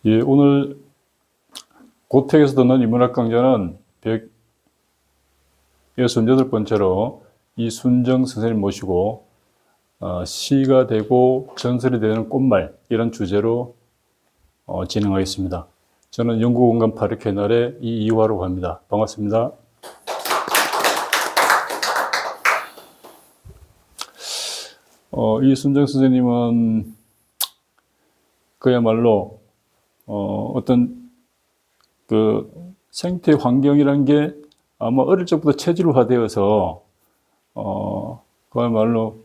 예, 오늘 고택에서 듣는 인문학 강좌는 168번째로 이순정 선생님 모시고 시가 되고 전설이 되는 꽃말 이런 주제로 진행하겠습니다. 저는 연구공간 8회 캐널의 이이화라고 합니다. 반갑습니다. 이순정 선생님은 그야말로 어떤 그 생태 환경이란 게 아마 어릴 적부터 체질화되어서 그야말로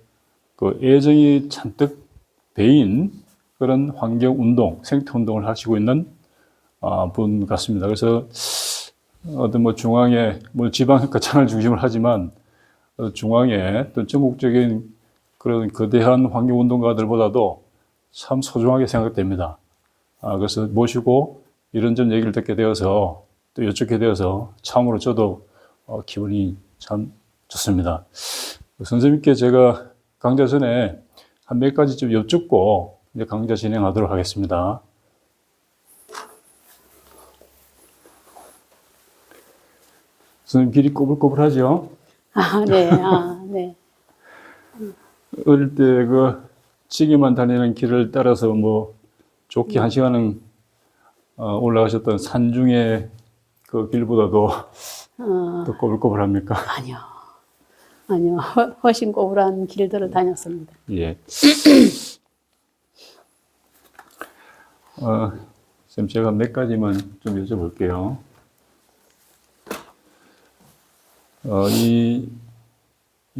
그 애정이 잔뜩 배인 그런 환경 운동, 생태 운동을 하시고 있는 분 같습니다. 그래서 어떤 뭐 중앙에 뭐 지방 거창을 중심을 하지만 중앙에 어떤 전국적인 그런 거대한 환경 운동가들보다도 참 소중하게 생각됩니다. 그래서 모시고 이런저런 얘기를 듣게 되어서 또 여쭙게 되어서 참으로 저도 기분이 참 좋습니다. 선생님께 제가 강좌 전에 한 몇 가지 좀 여쭙고 이제 강좌 진행하도록 하겠습니다. 선생님 길이 꼬불꼬불하죠? 네, 네. 어릴 때 그 지게만 다니는 길을 따라서 뭐 좋게 한 시간은 올라가셨던 산중의 그 길보다도 더 꼬불꼬불합니까? 아니요. 훨씬 꼬불한 길들을 다녔습니다. 예. 선생님 제가 몇 가지만 좀 여쭤볼게요. 이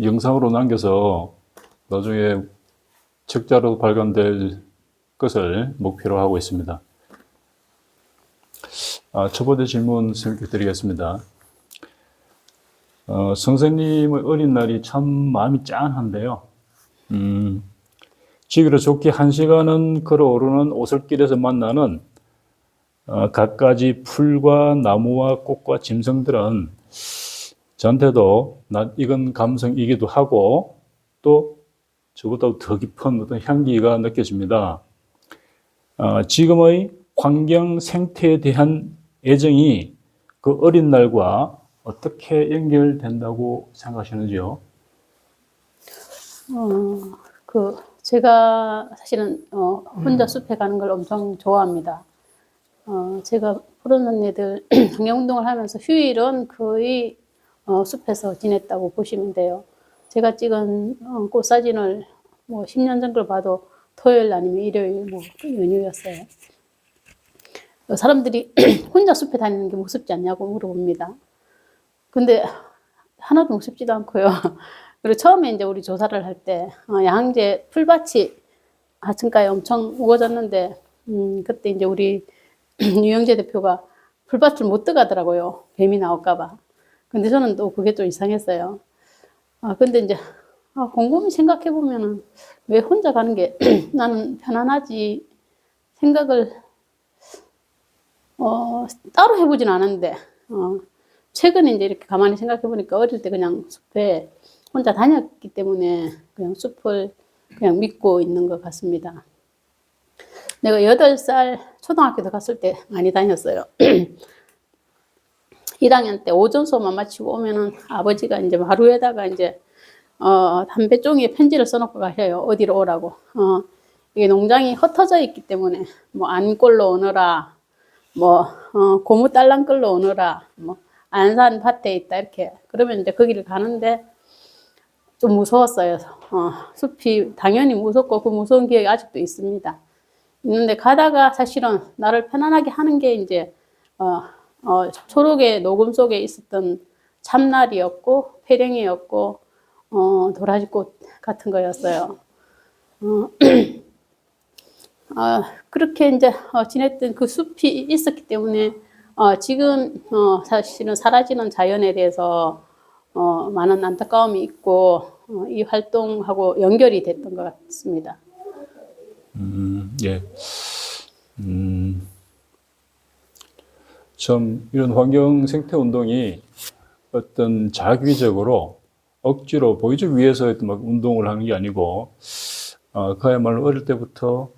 영상으로 남겨서 나중에 책자로 발간될 것을 목표로 하고 있습니다. 첫 번째 질문 선생님께 드리겠습니다. 선생님의 어린 날이 참 마음이 짠한데요. 지기로 좋게 1시간은 걸어오르는 오솔길에서 만나는 갖가지 풀과 나무와 꽃과 짐승들은 저한테도 낯익은 감성이기도 하고 또 저보다 더 깊은 어떤 향기가 느껴집니다. 지금의 환경 생태에 대한 애정이 그 어린 날과 어떻게 연결된다고 생각하시는지요? 제가 사실은 혼자 숲에 가는 걸 엄청 좋아합니다. 제가 푸른 언니들 환경운동을 하면서 휴일은 거의 숲에서 지냈다고 보시면 돼요. 제가 찍은 꽃 사진을 뭐 10년 전 걸 봐도 토요일 아니면 일요일 뭐 연휴였어요. 사람들이 혼자 숲에 다니는 게 무섭지 않냐고 물어봅니다. 근데 하나도 무섭지도 않고요. 그리고 처음에 이제 우리 조사를 할 때 양재 풀밭이 하층가에 엄청 우거졌는데 그때 이제 우리 유영재 대표가 풀밭을 못 들어가더라고요. 뱀이 나올까 봐. 근데 저는 또 그게 좀 이상했어요. 근데 이제 곰곰이 생각해 보면은 왜 혼자 가는 게 나는 편안하지 생각을 따로 해보진 않았는데 최근에 이제 이렇게 가만히 생각해 보니까 어릴 때 그냥 숲에 혼자 다녔기 때문에 그냥 숲을 그냥 믿고 있는 것 같습니다. 내가 8살 초등학교도 갔을 때 많이 다녔어요. 1학년 때 오전 수업만 마치고 오면은 아버지가 이제 마루에다가 이제 담배 종이에 편지를 써놓고 가셔요. 어디로 오라고. 이게 농장이 흩어져 있기 때문에 뭐 안골로 오너라, 뭐 고무 딸랑 끌러 오너라, 뭐 안산 밭에 있다 이렇게. 그러면 이제 거기를 가는데 좀 무서웠어요. 숲이 당연히 무섭고 그 무서운 기억이 아직도 있습니다. 있는데 가다가 사실은 나를 편안하게 하는 게 이제 초록의 녹음 속에 있었던 참나리였고 페랭이였고 도라지꽃 같은 거였어요. 그렇게 이제 지냈던 그 숲이 있었기 때문에 지금 사실은 사라지는 자연에 대해서 많은 안타까움이 있고 이 활동하고 연결이 됐던 것 같습니다. 예. 참 이런 환경 생태 운동이 어떤 자기적으로 억지로 보여주기 위해서 막 운동을 하는 게 아니고 그야말로 어릴 때부터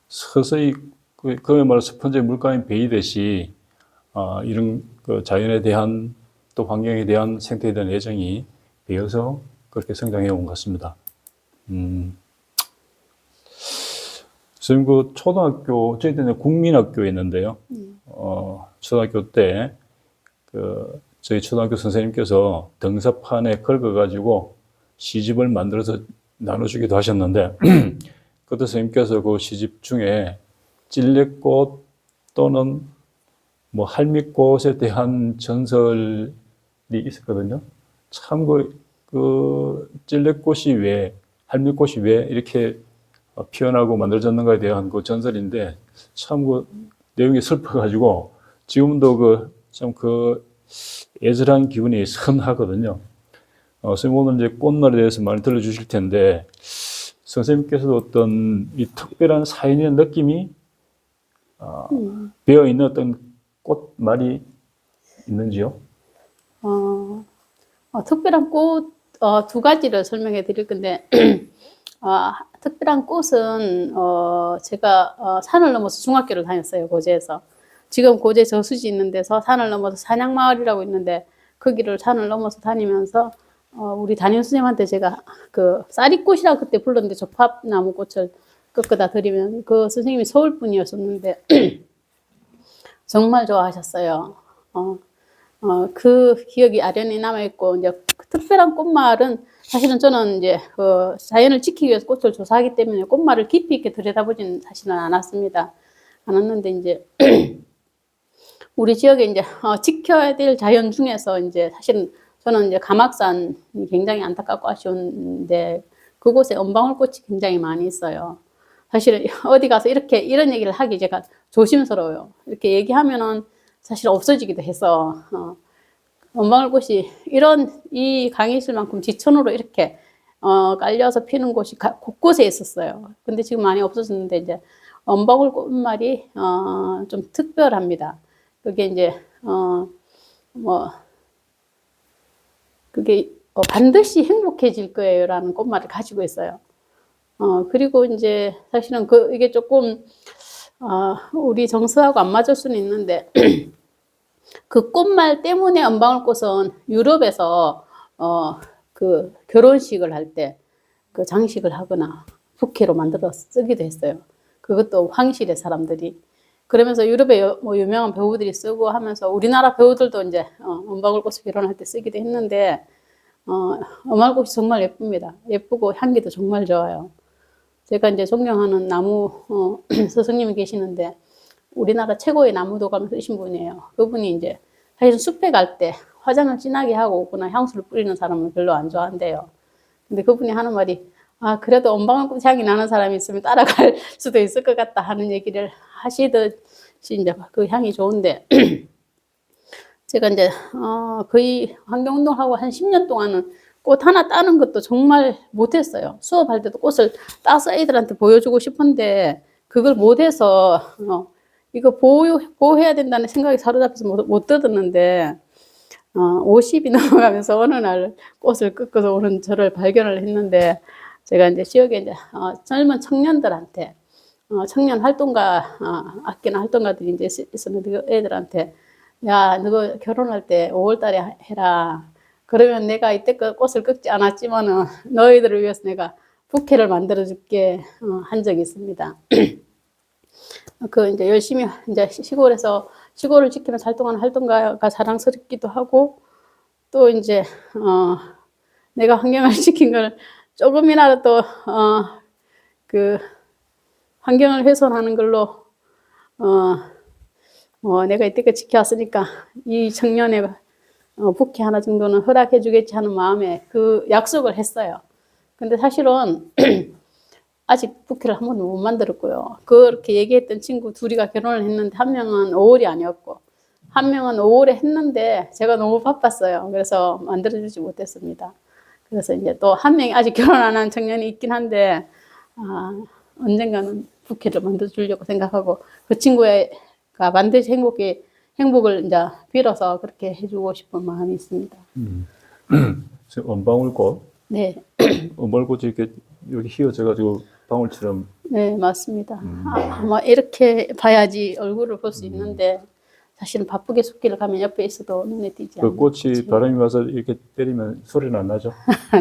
서서히 그야말로 스펀지 물감이 베이듯이 이런 그 자연에 대한 또 환경에 대한 생태에 대한 애정이 배어서 그렇게 성장해 온 것 같습니다. 선생님 그 초등학교 저희 때는 국민학교에 있는데요. 초등학교 때 그 저희 초등학교 선생님께서 등사판에 긁어가지고 시집을 만들어서 나눠주기도 하셨는데 그때 선생님께서 그 시집 중에 찔레꽃 또는 뭐 할미꽃에 대한 전설이 있었거든요. 참 그 찔레꽃이 왜 할미꽃이 왜 이렇게 피어나고 만들어졌는가에 대한 그 전설인데 참 그 내용이 슬퍼가지고 지금도 참 애절한 기분이 선하거든요. 선생님 오늘 이제 꽃말에 대해서 많이 들려주실 텐데 선생님께서도 어떤 이 특별한 사연의 느낌이 배어 있는 어떤 꽃말이 있는지요? 특별한 꽃, 두 가지를 설명해 드릴 건데, 특별한 꽃은, 제가 산을 넘어서 중학교를 다녔어요, 고제에서. 지금 고제 저수지 있는 데서 산을 넘어서 산양마을이라고 있는데, 거기를 산을 넘어서 다니면서, 우리 담임 선생님한테 제가 그 쌀이꽃이라고 그때 불렀는데, 조팝나무 꽃을 꺾어다 드리면, 그 선생님이 서울 분이었었는데, 정말 좋아하셨어요. 그 기억이 아련히 남아있고, 이제 그 특별한 꽃말은 사실은 저는 이제 자연을 지키기 위해서 꽃을 조사하기 때문에 꽃말을 깊이 있게 들여다보지는 사실은 않았습니다. 않았는데, 이제, 우리 지역에 이제 지켜야 될 자연 중에서 이제 사실은 저는 이제 가막산이 굉장히 안타깝고 아쉬운데 그곳에 은방울꽃이 굉장히 많이 있어요. 사실은 어디 가서 이런 얘기를 하기 제가 조심스러워요. 이렇게 얘기하면은 사실 없어지기도 해서, 은방울꽃이 이 강이 있을 만큼 지천으로 이렇게, 깔려서 피는 곳이 곳곳에 있었어요. 근데 지금 많이 없어졌는데, 이제, 은방울 꽃말이, 좀 특별합니다. 그게 이제, 그게, 반드시 행복해질 거예요. 라는 꽃말을 가지고 있어요. 그리고 이제, 사실은 이게 조금, 우리 정서하고 안 맞을 수는 있는데, 그 꽃말 때문에 은방울꽃은 유럽에서 그 결혼식을 할 때 그 장식을 하거나 부케로 만들어 쓰기도 했어요. 그것도 황실의 사람들이. 그러면서 유럽의 뭐 유명한 배우들이 쓰고 하면서 우리나라 배우들도 이제 은방울꽃을 결혼할 때 쓰기도 했는데 은방울꽃이 정말 예쁩니다. 예쁘고 향기도 정말 좋아요. 제가 이제 존경하는 나무 스승님이 계시는데 우리나라 최고의 나무도감을 쓰신 분이에요. 그분이 이제 사실 숲에 갈 때 화장을 진하게 하고 오거나 향수를 뿌리는 사람을 별로 안 좋아한대요. 근데 그분이 하는 말이 그래도 은방울꽃 향이 나는 사람이 있으면 따라갈 수도 있을 것 같다 하는 얘기를 하시듯이 이제 그 향이 좋은데 제가 이제 거의 환경운동하고 한 10년 동안은 꽃 하나 따는 것도 정말 못했어요. 수업할 때도 꽃을 따서 애들한테 보여주고 싶은데 그걸 못해서 이거 보호해야 된다는 생각이 사로잡혀서 못 뜯었는데 50이 넘어가면서 어느 날 꽃을 꺾어서 오는 저를 발견을 했는데 제가 이제 지역에 이제 젊은 청년들한테 청년 활동가 아끼는 활동가들이 이제 있었는데 그 애들한테 야, 너 결혼할 때 5월 달에 해라. 그러면 내가 이때 꽃을 꺾지 않았지만은 너희들을 위해서 내가 부케를 만들어 줄게 한 적이 있습니다. 이제 열심히 이제 시골을 지키면서 활동하는 활동가가 자랑스럽기도 하고 또 이제 내가 환경을 지킨 걸 조금이라도 그 환경을 훼손하는 걸로 내가 이때까지 지켜왔으니까 이 청년의 부케 하나 정도는 허락해 주겠지 하는 마음에 그 약속을 했어요. 근데 사실은 아직 부케를 한 번도 못 만들었고요. 그렇게 얘기했던 친구 둘이가 결혼을 했는데 한 명은 5월이 아니었고 한 명은 5월에 했는데 제가 너무 바빴어요. 그래서 만들어주지 못했습니다. 그래서 이제 또 한 명이 아직 결혼 안 한 청년이 있긴 한데 언젠가는 부케를 만들어주려고 생각하고 그 친구가 반드시 행복을 이제 빌어서 그렇게 해주고 싶은 마음이 있습니다. 은방울꽃. 네. 은방울꽃이 이렇게 여기 휘어져가지고 방울처럼. 네, 맞습니다. 아마 이렇게 봐야지 얼굴을 볼 수 있는데 사실은 바쁘게 숲길을 가면 옆에 있어도 눈에 띄지 그 않는 꽃이 바람이 와서 이렇게 때리면 소리는 안 나죠?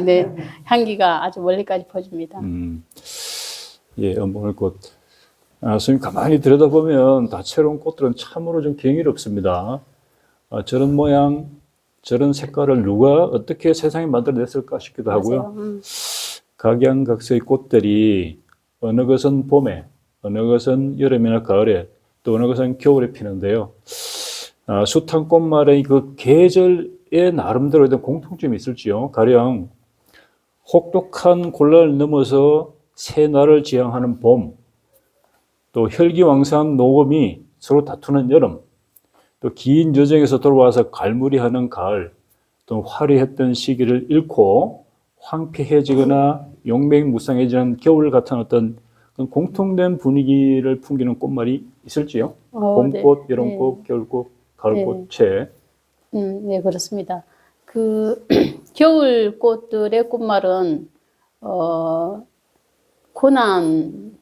네, 향기가 아주 멀리까지 퍼집니다. 예, 은봉울꽃. 선생님 가만히 들여다보면 다채로운 꽃들은 참으로 좀 경이롭습니다. 저런 모양, 저런 색깔을 누가 어떻게 세상에 만들어냈을까 싶기도 하고요. 맞아요. 각양각색의 꽃들이 어느 것은 봄에, 어느 것은 여름이나 가을에, 또 어느 것은 겨울에 피는데요. 숱한 꽃말의 그 계절에 나름대로 된 공통점이 있을지요. 가령 혹독한 곤란을 넘어서 새날을 지향하는 봄, 또 혈기왕성한 녹음이 서로 다투는 여름, 또 긴 여정에서 돌아와서 갈무리하는 가을, 또 화려했던 시기를 잃고 황폐해지거나 용맹무쌍해지는 겨울 같은 어떤 공통된 분위기를 풍기는 꽃말이 있을지요? 봄꽃, 네. 여름꽃, 겨울꽃, 가을꽃에. 네, 그렇습니다. 그 겨울 꽃들의 꽃말은 고난,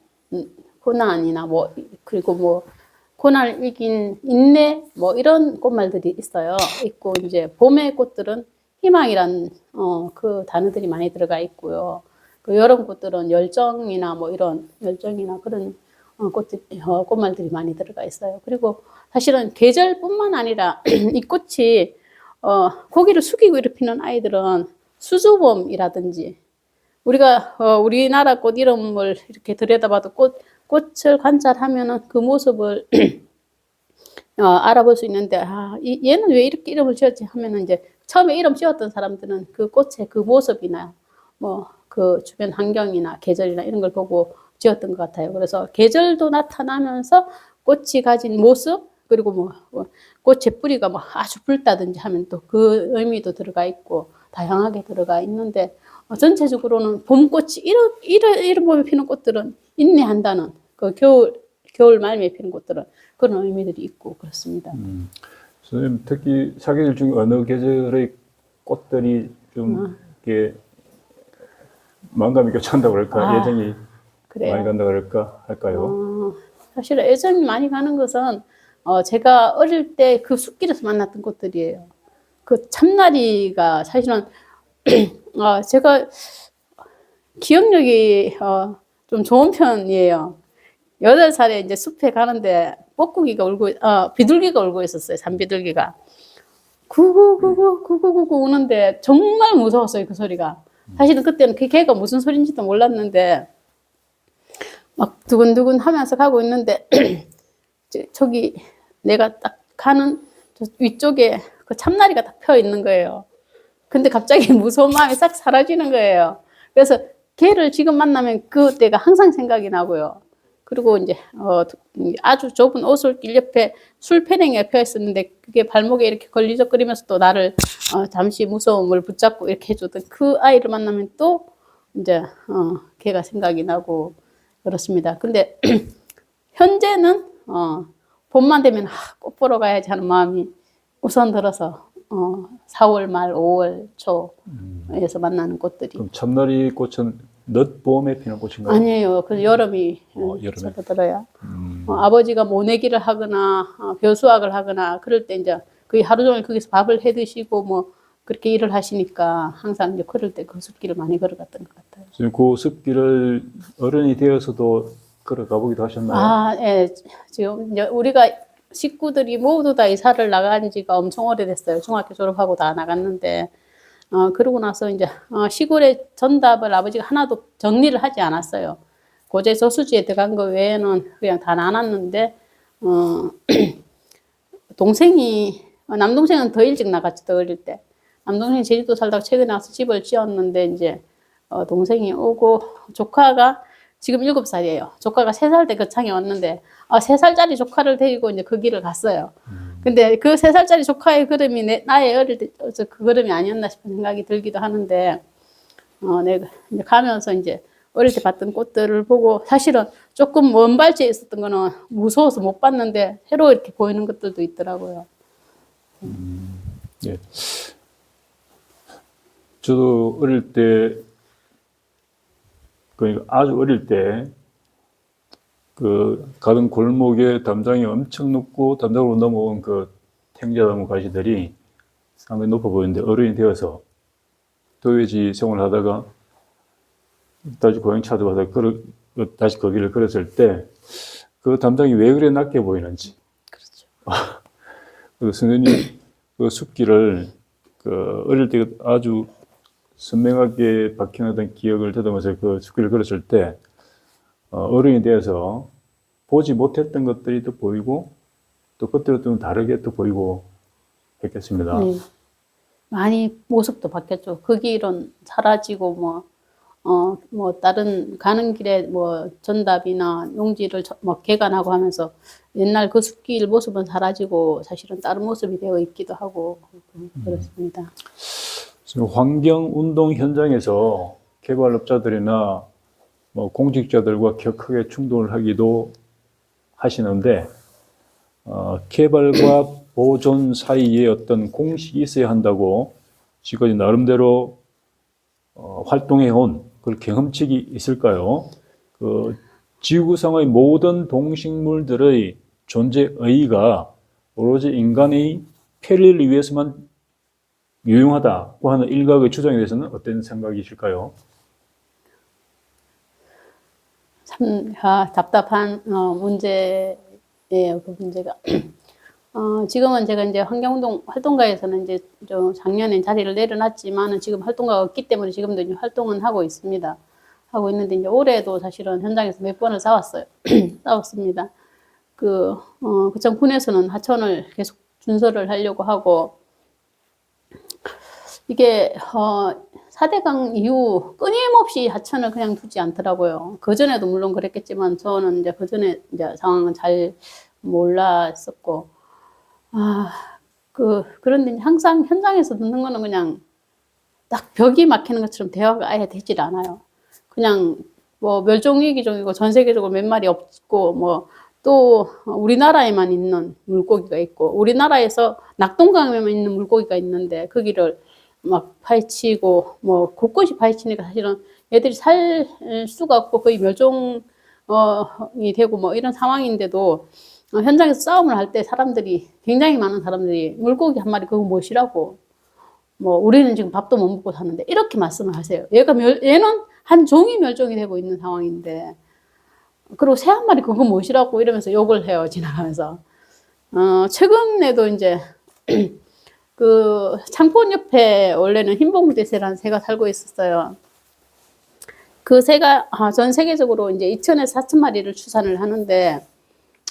고난이나 뭐 그리고 뭐 고난을 이긴 인내 뭐 이런 꽃말들이 있어요. 있고 이제 봄의 꽃들은 희망이란 그 단어들이 많이 들어가 있고요. 그 여름 꽃들은 열정이나 뭐 이런 열정이나 그런 꽃말들이 많이 들어가 있어요. 그리고 사실은 계절뿐만 아니라 이 꽃이 고개를 숙이고 이렇게 피는 아이들은 수주봄이라든지 우리가 우리나라 꽃 이름을 이렇게 들여다봐도 꽃을 관찰하면은 그 모습을 알아볼 수 있는데 얘는 왜 이렇게 이름을 지었지 하면은 이제 처음에 이름 지었던 사람들은 그 꽃의 그 모습이나 뭐 그 주변 환경이나 계절이나 이런 걸 보고 지었던 것 같아요. 그래서 계절도 나타나면서 꽃이 가진 모습 그리고 뭐 꽃의 뿌리가 뭐 아주 붉다든지 하면 또 그 의미도 들어가 있고 다양하게 들어가 있는데 전체적으로는 봄꽃이 이런 봄에 피는 꽃들은 인내한다는 그 겨울 말미에 피는 꽃들은 그런 의미들이 있고 그렇습니다. 선생님 특히 사계절 중에 어느 계절의 꽃들이 좀 이렇게 만감이 교차한다고 그럴까? 애정이 그래요? 많이 간다고 그럴까? 할까요? 사실 애정이 많이 가는 것은 제가 어릴 때 그 숲길에서 만났던 꽃들이에요. 그 참나리가 사실은 제가 기억력이 좀 좋은 편이에요. 8살에 이제 숲에 가는데 뻐꾸기가 울고 비둘기가 울고 있었어요. 산비둘기가 구구구구 우는데 정말 무서웠어요. 그 소리가. 사실은 그때는 그 개가 무슨 소리인지도 몰랐는데 막 두근두근 하면서 가고 있는데 저기 내가 딱 가는 저 위쪽에 그 참나리가 딱 펴 있는 거예요. 근데 갑자기 무서운 마음이 싹 사라지는 거예요. 그래서 걔를 지금 만나면 그때가 항상 생각이 나고요. 그리고 이제 아주 좁은 오솔길 옆에 술패랭이가 펴 있었는데 그게 발목에 이렇게 걸리적거리면서 또 나를 잠시 무서움을 붙잡고 이렇게 해주던 그 아이를 만나면 또 이제 걔가 생각이 나고 그렇습니다. 근데 현재는 봄만 되면 꽃 보러 가야지 하는 마음이 우선 들어서 4월 말 5월 초에서 만나는 꽃들이 그럼 참나리 꽃은 늦봄에 피는 꽃인가요? 아니에요. 그 여름이 여름에. 접어들어요. 아버지가 모내기를 하거나 벼수학을 하거나 그럴 때 이제 거의 하루 종일 거기서 밥을 해 드시고 뭐 그렇게 일을 하시니까 항상 이제 그럴 때 그 숲길을 많이 걸어갔던 것 같아요. 지금 그 숲길을 어른이 되어서도 걸어가 보기도 하셨나요? 예. 지금 이제 우리가 식구들이 모두 다 이사를 나간 지가 엄청 오래됐어요. 중학교 졸업하고 다 나갔는데 그러고 나서 이제 시골의 전답을 아버지가 하나도 정리를 하지 않았어요. 고제 저수지에 들어간 거 외에는 그냥 다 나눴는데 동생이 남동생은 더 일찍 나갔지 더 어릴 때. 남동생이 제주도 살다가 최근에 와서 집을 지었는데 이제 동생이 오고 조카가 지금 7살이에요. 조카가 3살 때 거창에 왔는데 3살짜리 조카를 데리고 이제 그 길을 갔어요. 근데 그 3살짜리 조카의 걸음이 나의 어릴 때 그 걸음이 아니었나 싶은 생각이 들기도 하는데 내가 이제 가면서 이제 어릴 때 봤던 꽃들을 보고 사실은 조금 먼 발치에 있었던 거는 무서워서 못 봤는데 새로 이렇게 보이는 것들도 있더라고요. 예. 저도 어릴 때 그러니까 아주 어릴 때 그 가던 골목에 담장이 엄청 높고 담장으로 넘어온 그 탱자나무 가지들이 상당히 높아 보이는데 어른이 되어서 도요지 생활을 하다가 다시 고향 찾아와서 다시 거기를 걸었을 때 그 담장이 왜 그래 낮게 보이는지. 그렇죠. 그래서 선생님 그 숲길을 그 어릴 때 아주 선명하게 박혀나던 기억을 되돌면서 그 숲길을 걸었을 때 어른이 되어서 보지 못했던 것들이 또 보이고 또 그때로 좀 다르게 또 보이고 했겠습니다. 네. 많이 모습도 바뀌었죠. 그 길은 사라지고 뭐 다른 가는 길에 뭐 전답이나 용지를 뭐 개간하고 하면서 옛날 그 숲길 모습은 사라지고 사실은 다른 모습이 되어 있기도 하고 그렇습니다. 지금 환경운동 현장에서 개발업자들이나 뭐 공직자들과 격하게 충돌을 하기도 하시는데 개발과 보존 사이에 어떤 공식이 있어야 한다고 지금까지 나름대로 활동해온 그 경험칙이 있을까요? 그 지구상의 모든 동식물들의 존재 의의가 오로지 인간의 편리를 위해서만 유용하다고 하는 일각의 주장에 대해서는 어떤 생각이실까요? 참 답답한 문제예요. 그 문제가. 지금은 제가 이제 환경운동 활동가에서는 이제 좀 작년에 자리를 내려놨지만은 지금 활동가가 없기 때문에 지금도 이제 활동은 하고 있습니다. 하고 있는데 이제 올해도 사실은 현장에서 몇 번을 싸웠어요. 싸웠습니다. 그참 군에서는 하천을 계속 준설을 하려고 하고 이게 4대강 이후 끊임없이 하천을 그냥 두지 않더라고요. 그전에도 물론 그랬겠지만 저는 이제 그전에 이제 상황은 잘 몰랐었고 그런데 항상 현장에서 듣는 거는 그냥 딱 벽이 막히는 것처럼 대화가 아예 되질 않아요. 그냥 뭐 멸종위기종이고 전 세계적으로 몇 마리 없고 뭐 또 우리나라에만 있는 물고기가 있고 우리나라에서 낙동강에만 있는 물고기가 있는데 거기를 막 파헤치고 뭐 곳곳이 파헤치니까 사실은 애들이 살 수가 없고 거의 멸종이 되고 뭐 이런 상황인데도 현장에서 싸움을 할 때 사람들이 굉장히 많은 사람들이 물고기 한 마리 그거 무엇이라고 뭐 우리는 지금 밥도 못 먹고 사는데 이렇게 말씀을 하세요. 얘는 한 종이 멸종이 되고 있는 상황인데 그리고 새 한 마리 그거 무엇이라고 이러면서 욕을 해요. 지나가면서 최근에도 이제 그 창포원 옆에 원래는 흰봉대새라는 새가 살고 있었어요. 그 새가 전 세계적으로 이제 2천에서 4천 마리를 추산을 하는데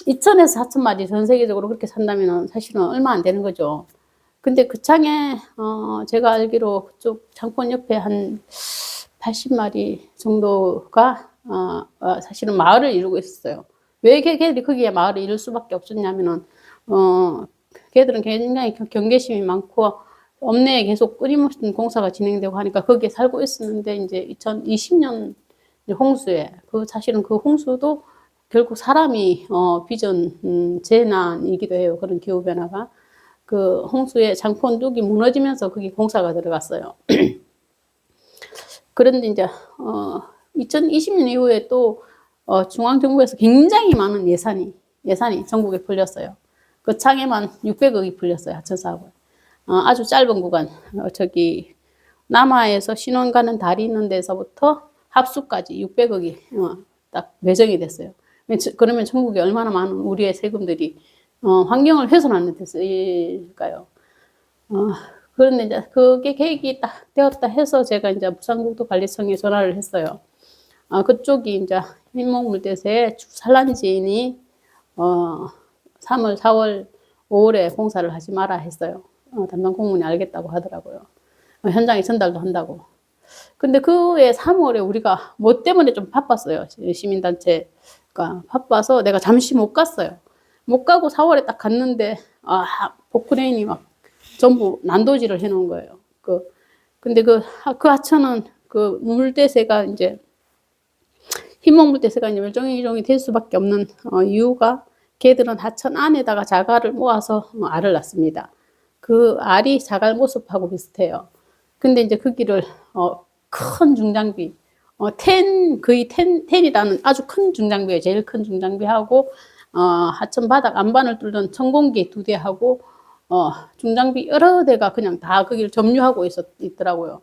2천에서 4천 마리 전 세계적으로 그렇게 산다면 사실은 얼마 안 되는 거죠. 근데 그 창에 제가 알기로 그쪽 창포원 옆에 한 80마리 정도가 사실은 마을을 이루고 있었어요. 왜 걔들이 거기에 마을을 이룰 수밖에 없었냐면은 걔들은 굉장히 경계심이 많고 읍내에 계속 끊임없는 공사가 진행되고 하니까 거기에 살고 있었는데 이제 2020년 홍수에 사실은 그 홍수도 결국 사람이 빚은 재난이기도 해요. 그런 기후 변화가 그 홍수에 장포원 뚝이 무너지면서 거기 공사가 들어갔어요. 그런데 이제 2020년 이후에 또 중앙정부에서 굉장히 많은 예산이 전국에 풀렸어요. 그 창에만 600억이 풀렸어요. 하천 사업을. 아주 짧은 구간 저기 남하에서 신원 가는 다리 있는 데서부터 합수까지 600억이 딱 배정이 됐어요. 그러면 전국에 얼마나 많은 우리의 세금들이 환경을 훼손하는 데 쓰일까요? 그런데 이제 그게 계획이 딱 되었다 해서 제가 이제 부산국토관리청에 전화를 했어요. 그쪽이 이제 흰목물대새 산란지인이 3월, 4월, 5월에 공사를 하지 마라 했어요. 담당 공무원이 알겠다고 하더라고요. 현장에 전달도 한다고. 근데 그해 3월에 우리가 뭐 때문에 좀 바빴어요. 시민단체가 바빠서 내가 잠시 못 갔어요. 못 가고 4월에 딱 갔는데 포크레인이 막 전부 난도질을 해놓은 거예요. 근데 그 하천은 그 물대새가 이제 흰목물대새가 이제 멸종위기종이 될 수밖에 없는 이유가 걔들은 하천 안에다가 자갈을 모아서 알을 낳습니다. 그 알이 자갈 모습하고 비슷해요. 근데 이제 그 길을 큰 중장비, 텐이라는 아주 큰 중장비예요. 제일 큰 중장비하고, 하천 바닥 안반을 뚫는 천공기 2대하고, 중장비 여러 대가 그냥 다 거기를 점유하고 있더라고요.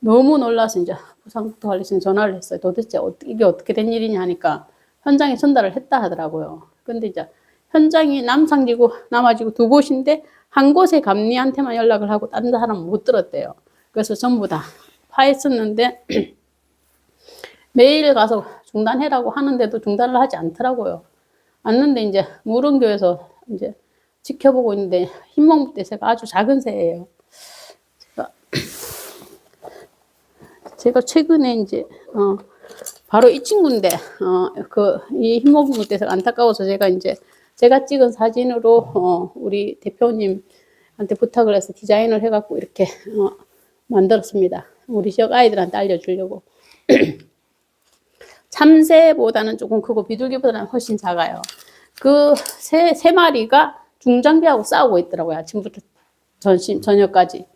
너무 놀라서 이제 부산국토관리청에 전화를 했어요. 도대체 이게 어떻게 된 일이냐 하니까 현장에 전달을 했다 하더라고요. 근데 이제 현장이 남상지구, 남아지구 두 곳인데 한 곳의 감리한테만 연락을 하고 다른 사람은 못 들었대요. 그래서 전부 다 파했었는데 매일 가서 중단해라고 하는데도 중단을 하지 않더라고요. 않는데 이제 무릉교에서 이제 지켜보고 있는데 흰목대새가 아주 작은 새예요. 제가 최근에 이제 바로 이 친구인데 이 흰목대새가 안타까워서 제가 찍은 사진으로 우리 대표님한테 부탁을 해서 디자인을 해갖고 이렇게 만들었습니다. 우리 지역 아이들한테 알려주려고. 참새보다는 조금 크고 비둘기보다는 훨씬 작아요. 그 세 마리가 중장비하고 싸우고 있더라고요. 아침부터 저녁까지.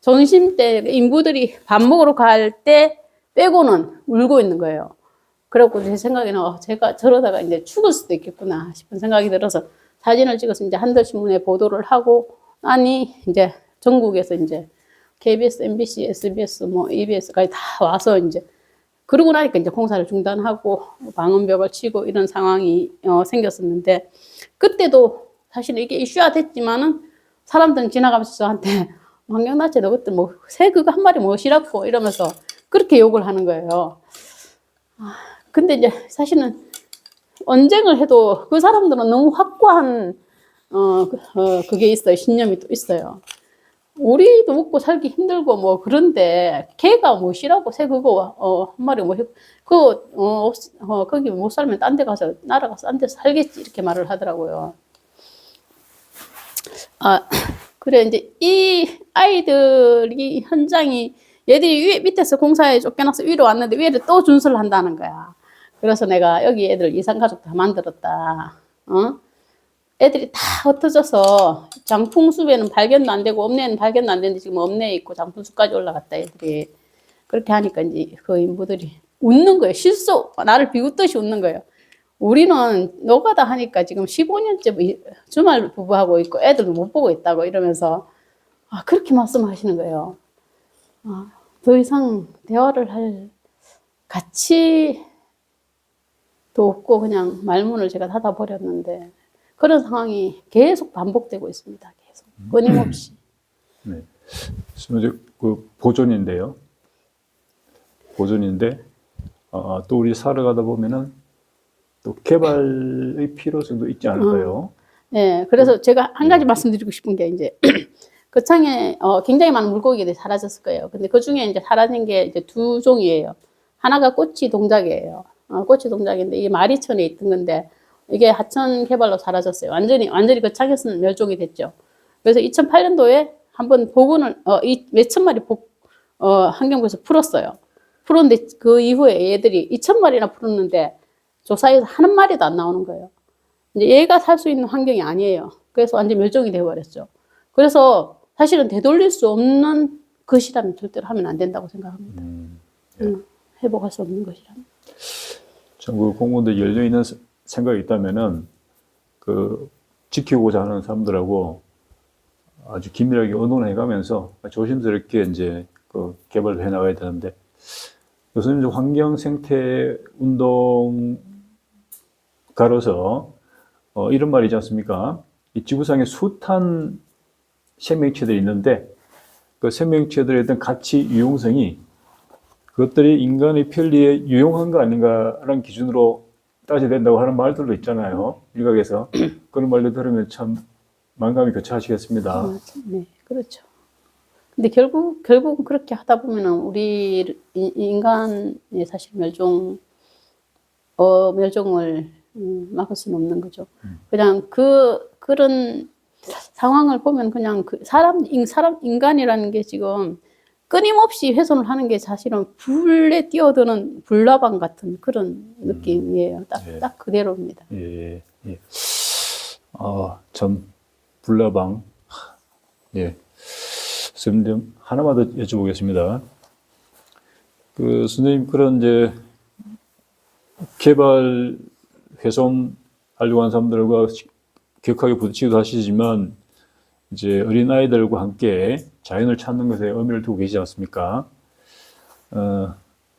점심 때 인부들이 밥 먹으러 갈 때 빼고는 울고 있는 거예요. 그래갖고 제 생각에는 제가 저러다가 이제 죽을 수도 있겠구나 싶은 생각이 들어서 사진을 찍어서 이제 한들신문에 보도를 하고 나니 이제 전국에서 이제 KBS, MBC, SBS, 뭐 EBS까지 다 와서 이제 그러고 나니까 이제 공사를 중단하고 방음벽을 치고 이런 상황이 생겼었는데 그때도 사실 이게 이슈화 됐지만은 사람들은 지나가면서 저한테 환경단체 너 그때 뭐 새 그거 한 마리 뭐시라고 이러면서 그렇게 욕을 하는 거예요. 근데 이제 사실은 언쟁을 해도 그 사람들은 너무 확고한 그게 있어요. 신념이 또 있어요. 우리도 먹고 살기 힘들고 뭐 그런데 걔가 뭐시라고 새 그거 한 마리 뭐 그거 거기 못 살면 딴 데 가서 날아가서 딴 데서 살겠지 이렇게 말을 하더라고요. 그래 이제 이 아이들이 현장이 얘들이 밑에서 공사에 쫓겨나서 위로 왔는데 위에를 또 준수를 한다는 거야. 그래서 내가 여기 애들 이산가족 다 만들었다. 애들이 다 흩어져서 장풍숲에는 발견도 안 되고 읍내에는 발견도 안 되는데 지금 읍내에 있고 장풍숲까지 올라갔다 애들이. 그렇게 하니까 이제 그 인부들이 웃는 거예요. 실수 나를 비웃듯이 웃는 거예요. 우리는 노가다 하니까 지금 15년째 주말 부부하고 있고 애들도 못 보고 있다고 이러면서 그렇게 말씀하시는 거예요. 더 이상 대화를 할 가치도 없고 그냥 말문을 제가 닫아버렸는데 그런 상황이 계속 반복되고 있습니다. 계속 끊임없이. 네. 그 보존인데요. 보존인데 또 우리 살아가다 보면은 또 개발의 필요성도 있지 않을까요? 네, 그래서 제가 한 가지 말씀드리고 싶은 게 이제 거창에 굉장히 많은 물고기들이 사라졌을 거예요. 근데 그 중에 이제 사라진 게 이제 두 종이에요. 하나가 꼬치 동작이에요. 꼬치 동작인데 이게 마리천에 있던 건데 이게 하천 개발로 사라졌어요. 완전히 거창에서는 멸종이 됐죠. 그래서 2008년도에 한번 복원을 이 몇천 마리 환경부에서 풀었어요. 풀었는데 그 이후에 얘들이 2,000마리나 풀었는데 조사에서 한 마리도 안 나오는 거예요. 이제 얘가 살 수 있는 환경이 아니에요. 그래서 완전 멸종이 되어버렸죠. 그래서 사실은 되돌릴 수 없는 것이라면 절대로 하면 안 된다고 생각합니다. 회복할 수 없는 것이라면. 전국 공무원들 열려 있는 생각이 있다면은 그 지키고자 하는 사람들하고 아주 긴밀하게 의논해 가면서 조심스럽게 이제 그 개발을 해 나가야 되는데 요새는 환경 생태 운동가로서 이런 말이지 않습니까? 이 지구상에 숱한 생명체들이 있는데 그 생명체들에 대한 가치 유용성이 그것들이 인간의 편리에 유용한 거 아닌가라는 기준으로 따져야 된다고 하는 말들도 있잖아요. 일각에서. 그런 말들 들으면 참 만감이 교차하시겠습니다. 네, 그렇죠. 근데 결국은 그렇게 하다 보면은 우리 인간의 사실 멸종을 막을 수는 없는 거죠. 그냥 그런 상황을 보면 그냥 인간이라는 게 지금 끊임없이 훼손을 하는 게 사실은 불에 뛰어드는 불나방 같은 그런 느낌이에요. 딱 그대로입니다. 예. 참 불나방. 예. 선생님 하나만 더 여쭤보겠습니다. 그 선생님 그런 이제 개발 훼손 하려고 하는 사람들과 격하게 부딪히기도 하시지만 이제 어린 아이들과 함께 자연을 찾는 것에 의미를 두고 계시지 않습니까?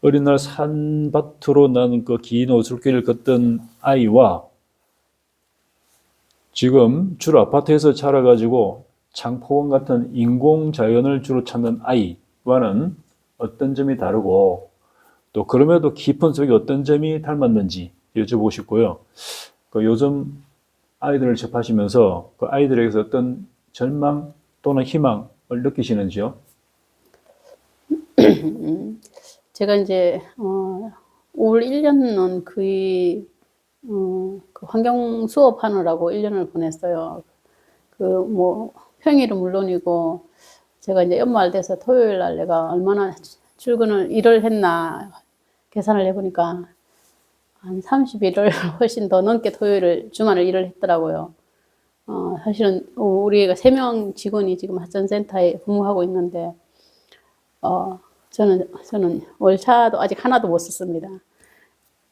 어린 날 산밭으로 나는 그 긴 오솔길을 걷던 아이와 지금 주로 아파트에서 자라가지고 창포원 같은 인공 자연을 주로 찾는 아이와는 어떤 점이 다르고 또 그럼에도 깊은 속에 어떤 점이 닮았는지 여쭤보고 싶고요. 그 요즘 아이들을 접하시면서 그 아이들에게서 어떤 절망 또는 희망을 느끼시는지요? 제가 이제 올 1년은 거의 그 환경 수업하느라고 1년을 보냈어요. 그 뭐 평일은 물론이고 제가 이제 연말 돼서 토요일 날 내가 얼마나 출근을 일을 했나 계산을 해보니까 한 30일을 훨씬 더 넘게 토요일을 주말을 일을 했더라고요. 사실은 우리가 3명 직원이 지금 하천센터에 근무하고 있는데 저는 월차도 아직 하나도 못 썼습니다.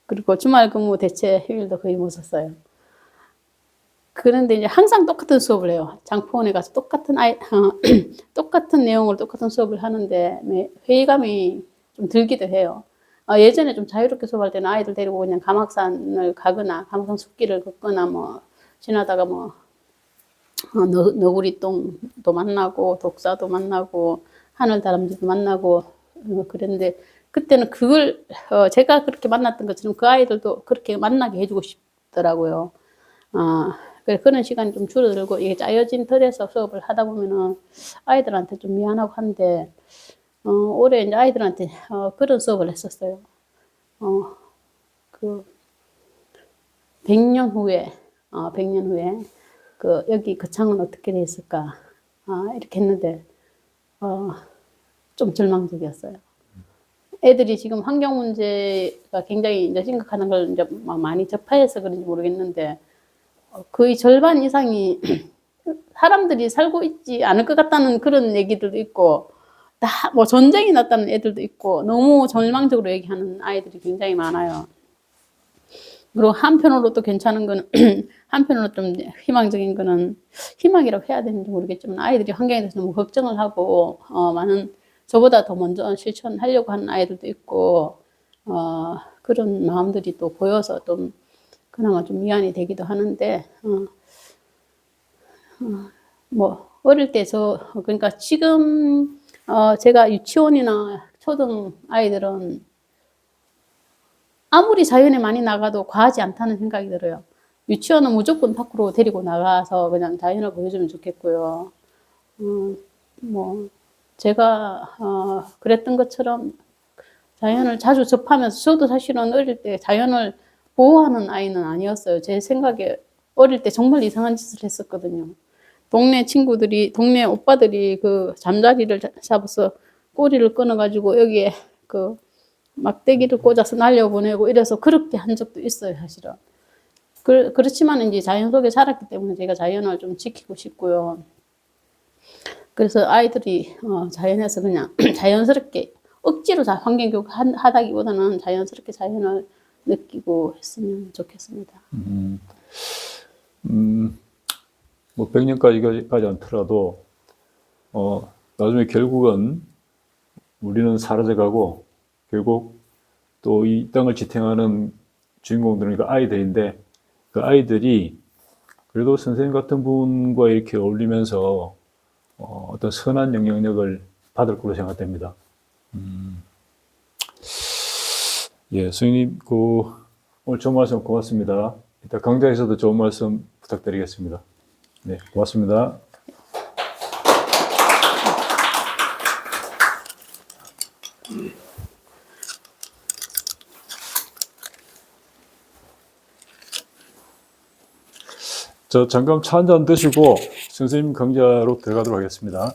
그리고 주말 근무 대체 휴일도 거의 못 썼어요. 그런데 이제 항상 똑같은 수업을 해요. 장포원에 가서 똑같은 내용을 똑같은 수업을 하는데 회의감이 좀 들기도 해요. 예전에 좀 자유롭게 수업할 때는 아이들 데리고 그냥 감악산을 가거나 감악산 숲길을 걷거나 뭐 지나다가 뭐 너구리똥도 만나고 독사도 만나고 하늘다람쥐도 만나고 그랬는데 그때는 그걸 제가 그렇게 만났던 것처럼 그 아이들도 그렇게 만나게 해주고 싶더라고요. 그래서 그런 시간이 좀 줄어들고 이게 짜여진 틀에서 수업을 하다 보면은 아이들한테 좀 미안하고 한데 올해 이제 아이들한테 그런 수업을 했었어요. 그 100년 후에 100년 후에 그 여기 거창은 어떻게 돼 있을까 이렇게 했는데 좀 절망적이었어요. 애들이 지금 환경 문제가 굉장히 이제 심각한 걸 이제 막 많이 접해서 그런지 모르겠는데 거의 절반 이상이 사람들이 살고 있지 않을 것 같다는 그런 얘기들도 있고 다 뭐 전쟁이 났다는 애들도 있고 너무 절망적으로 얘기하는 아이들이 굉장히 많아요. 그리고 한편으로 또 괜찮은 거는 한편으로 좀 희망적인 거는 희망이라고 해야 되는지 모르겠지만 아이들이 환경에 대해서 너무 걱정을 하고 많은 저보다 더 먼저 실천하려고 하는 아이들도 있고 그런 마음들이 또 보여서 좀 그나마 좀 위안이 되기도 하는데 뭐 어릴 때 그러니까 지금 제가 유치원이나 초등 아이들은 아무리 자연에 많이 나가도 과하지 않다는 생각이 들어요. 유치원은 무조건 밖으로 데리고 나가서 그냥 자연을 보여주면 좋겠고요. 뭐 제가 그랬던 것처럼 자연을 자주 접하면서 저도 사실은 어릴 때 자연을 보호하는 아이는 아니었어요. 제 생각에 어릴 때 정말 이상한 짓을 했었거든요. 동네 친구들이, 동네 오빠들이 그 잠자리를 잡아서 꼬리를 끊어가지고 여기에 그 막대기를 꽂아서 날려보내고 이래서 그렇게 한 적도 있어요, 사실은. 그렇지만 이제 자연 속에 자랐기 때문에 제가 자연을 좀 지키고 싶고요. 그래서 아이들이 자연에서 그냥 자연스럽게 억지로 환경교육 하다기보다는 자연스럽게 자연을 느끼고 했으면 좋겠습니다. 뭐 100년까지 가지 않더라도 나중에 결국은 우리는 사라져가고 결국 또 이 땅을 지탱하는 주인공들은 그 아이들인데 그 아이들이 그래도 선생님 같은 분과 이렇게 어울리면서 어떤 선한 영향력을 받을 거로 생각됩니다. 예, 선생님 오늘 좋은 말씀 고맙습니다. 이따 강좌에서도 좋은 말씀 부탁드리겠습니다. 네, 고맙습니다. 잠깐 차 한잔 드시고 선생님 강좌로 들어가도록 하겠습니다.